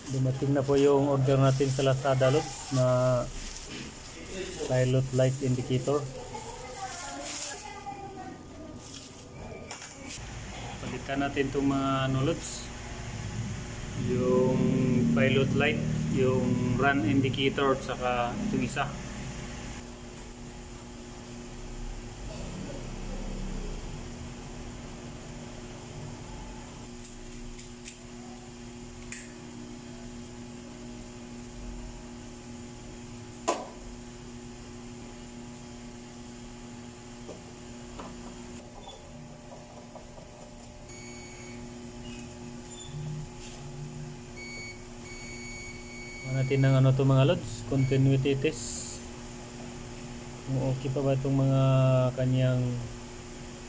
Dumating na po yung order natin sa Lazada Lods na pilot light indicator. Palitan natin itong mga Lods, yung pilot light, yung run indicator, at saka itong isa. Natin ng ano to mga Lods, continuity test kung okay pa ba itong mga kanyang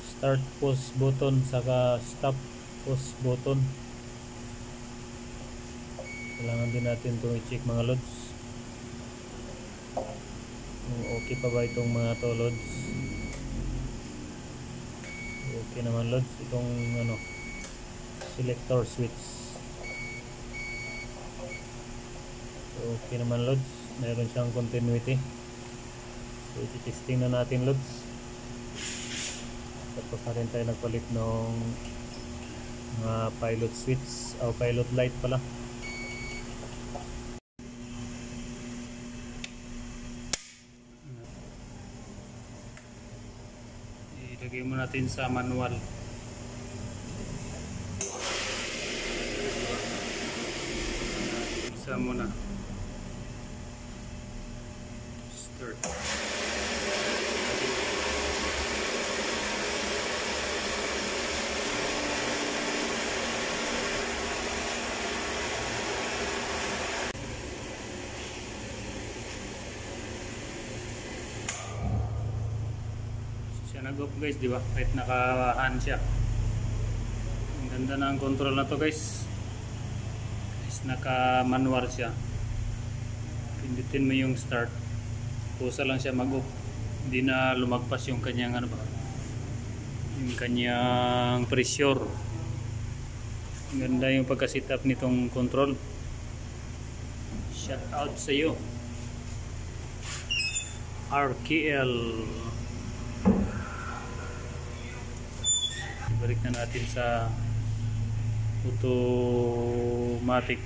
start pause button saka stop pause button. Kailangan din natin itong i-check mga Lods kung okay pa ba itong mga to Lods. Okay naman Lods, itong ano selector switch. Okay naman Lods, mayroon siyang continuity. So iti-testing na natin Lods. Tapos na rin tayo nagpalit ng mga pilot switch o pilot light pala. Ilagay mo natin sa manual. Isa muna. Start. Siya nag-off guys, di ba? Kahit naka-on siya. Ang ganda na ang control na to guys. Naka-manual siya. Pindutin mo yung start. Pusa lang siya mag-off. Hindi na lumagpas yung kanyang ano ba? Yung kanyang pressure. Ganda yung pagka-set up nitong control. Shout out sa iyo. RKL. Balik na natin sa automatic.